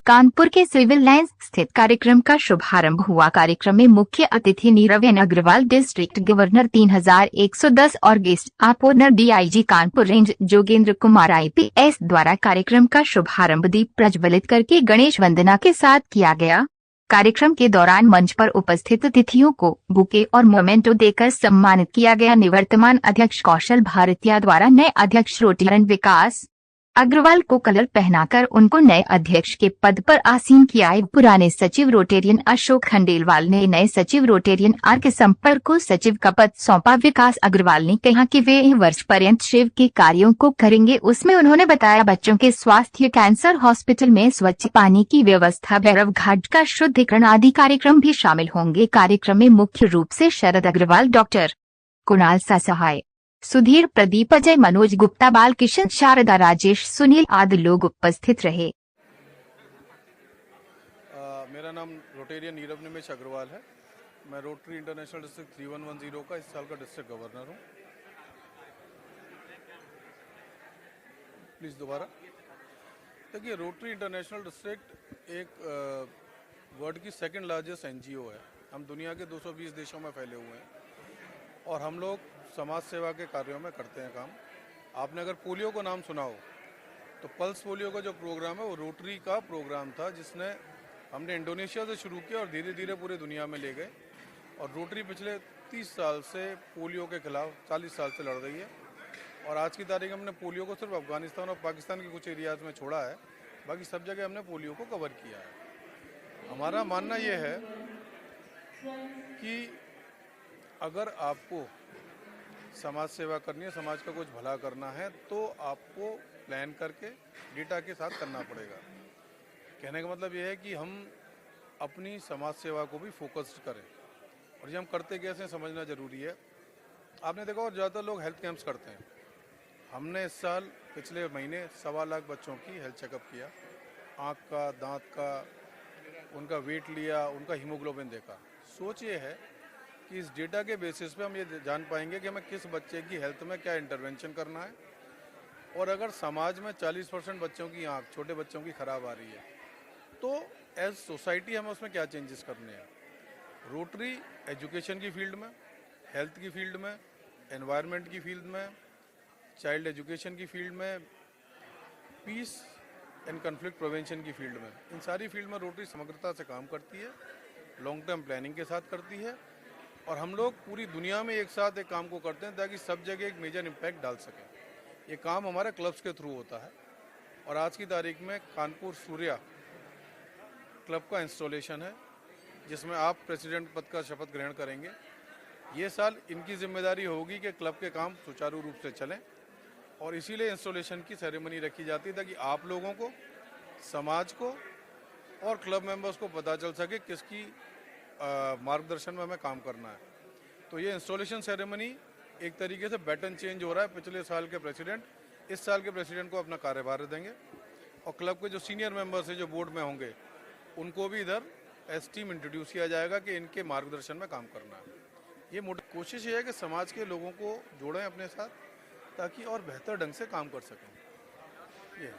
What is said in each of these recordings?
कानपुर के civil lines स्थित कार्यक्रम का शुभारंभ हुआ। कार्यक्रम में मुख्य अतिथि नीरवेन अग्रवाल, डिस्ट्रिक्ट गवर्नर 3110 और guest honour DIG Kanpur range Jogendra Kumar IPS द्वारा कार्यक्रम का शुभारंभ दीप प्रज्वलित करके गणेश वंदना के साथ किया गया। कार्यक्रम के दौरान मंच पर उपस्थित अतिथियों को बुके और मोमेंटो देकर सम्मानित किया गया। निवर्तमान अध्यक्ष कौशल भारतीय द्वारा नए अध्यक्ष रोटेरियन विकास अग्रवाल को कलर पहनाकर उनको नए अध्यक्ष के पद पर आसीन किया। पुराने सचिव रोटेरियन अशोक खंडेलवाल ने नए सचिव रोटेरियन आर के संपर्क को सचिव का पद सौंपा। विकास अग्रवाल ने कहा कि वे वर्ष पर्यंत शिव के कार्यों को करेंगे। उसमें उन्होंने बताया बच्चों के स्वास्थ्य, कैंसर हॉस्पिटल में स्वच्छ पानी की व्यवस्था, भैरव घाट का शुद्धिकरण आदि कार्यक्रम भी शामिल होंगे। कार्यक्रम में मुख्य रूप से शरद अग्रवाल, डॉक्टर कुणाल सहाय, सुधीर, प्रदीप, अजय, मनोज गुप्ता, बाल किशन, शारदा, राजेश, सुनील आदि लोग उपस्थित रहे। मेरा नाम रोटेरियन नीरव निमेश अग्रवाल है। मैं रोटरी इंटरनेशनल डिस्ट्रिक्ट 3110 का इस साल का डिस्ट्रिक्ट गवर्नर हूँ। प्लीज़ दोबारा देखिए, रोटरी इंटरनेशनल डिस्ट्रिक्ट एक वर्ल्ड की सेकंड लार्जेस्ट एनजीओ है। हम दुनिया के 220 देशों में फैले हुए हैं और हम लोग समाज सेवा के कार्यों में करते हैं काम। आपने अगर पोलियो को नाम सुना हो तो पल्स पोलियो का जो प्रोग्राम है वो रोटरी का प्रोग्राम था, जिसने हमने इंडोनेशिया से शुरू किया और धीरे धीरे पूरे दुनिया में ले गए। और रोटरी पिछले 30 साल से पोलियो के खिलाफ 40 साल से लड़ रही है और आज की तारीख में हमने पोलियो को सिर्फ अफगानिस्तान और पाकिस्तान के कुछ एरियाज़ में छोड़ा है, बाकी सब जगह हमने पोलियो को कवर किया है। हमारा मानना ये है कि अगर आपको समाज सेवा करनी है, समाज का कुछ भला करना है, तो आपको प्लान करके डेटा के साथ करना पड़ेगा। कहने का मतलब ये है कि हम अपनी समाज सेवा को भी फोकस्ड करें और ये हम करते कैसे हैं समझना ज़रूरी है। आपने देखा और ज़्यादातर लोग हेल्थ कैंप्स करते हैं। हमने इस साल पिछले महीने 1.25 लाख बच्चों की हेल्थ चेकअप किया, आँख का, दांत का, उनका वेट लिया, उनका हीमोग्लोबिन देखा। सोच ये है कि इस डेटा के बेसिस पे हम ये जान पाएंगे कि हमें किस बच्चे की हेल्थ में क्या इंटरवेंशन करना है। और अगर समाज में 40% बच्चों की आँख, छोटे बच्चों की खराब आ रही है, तो एज सोसाइटी हमें उसमें क्या चेंजेस करने हैं। रोटरी एजुकेशन की फील्ड में, हेल्थ की फील्ड में, एनवायरनमेंट की फील्ड में, चाइल्ड एजुकेशन की फील्ड में, पीस एंड कन्फ्लिक्ट प्रिवेंशन की फील्ड में, इन सारी फील्ड में रोटरी समग्रता से काम करती है, लॉन्ग टर्म प्लानिंग के साथ करती है और हम लोग पूरी दुनिया में एक साथ एक काम को करते हैं ताकि सब जगह एक मेजर इम्पैक्ट डाल सकें। ये काम हमारे क्लब्स के थ्रू होता है और आज की तारीख में कानपुर सूर्या क्लब का इंस्टॉलेशन है, जिसमें आप प्रेसिडेंट पद का शपथ ग्रहण करेंगे। ये साल इनकी जिम्मेदारी होगी कि क्लब के काम सुचारू रूप से चलें और इसीलिए इंस्टॉलेशन की सेरेमनी रखी जाती है ताकि आप लोगों को, समाज को और क्लब मेंबर्स को पता चल सके किसकी मार्गदर्शन में हमें काम करना है। तो ये इंस्टॉलेशन सेरेमनी एक तरीके से बैटन चेंज हो रहा है। पिछले साल के प्रेसिडेंट इस साल के प्रेसिडेंट को अपना कार्यभार देंगे और क्लब के जो सीनियर मेंबर्स हैं जो बोर्ड में होंगे उनको भी इधर एस टीम इंट्रोड्यूस किया जाएगा कि इनके मार्गदर्शन में काम करना है। ये कोशिश ये है कि समाज के लोगों को जोड़ें अपने साथ ताकि और बेहतर ढंग से काम कर सकें। ये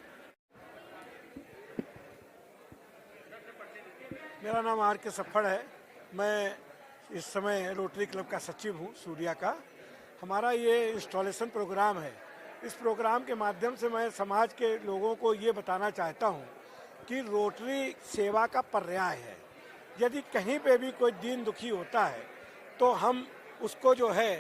मेरा नाम आर के सफड़ है। मैं इस समय रोटरी क्लब का सचिव हूँ सूर्या का। हमारा ये इंस्टॉलेशन प्रोग्राम है। इस प्रोग्राम के माध्यम से मैं समाज के लोगों को ये बताना चाहता हूँ कि रोटरी सेवा का पर्याय है। यदि कहीं पे भी कोई दीन दुखी होता है तो हम उसको जो है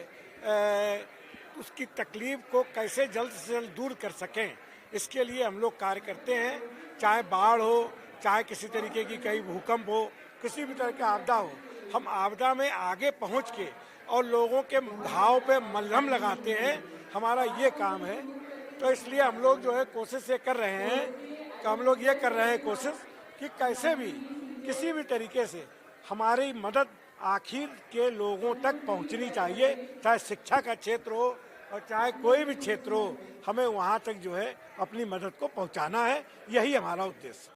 उसकी तकलीफ को कैसे जल्द से जल्द दूर कर सकें, इसके लिए हम लोग कार्य करते हैं। चाहे बाढ़ हो, चाहे किसी तरीके की कहीं भूकंप हो, किसी भी तरह की आपदा हो, हम आपदा में आगे पहुंच के और लोगों के घाव पे मलहम लगाते हैं। हमारा ये काम है। तो इसलिए हम लोग जो है कोशिश ये कर रहे हैं कि हम लोग ये कर रहे हैं कोशिश कि कैसे भी किसी भी तरीके से हमारी मदद आखिर के लोगों तक पहुंचनी चाहिए। चाहे शिक्षा का क्षेत्र हो और चाहे कोई भी क्षेत्र हो, हमें वहाँ तक जो है अपनी मदद को पहुँचाना है। यही हमारा उद्देश्य है।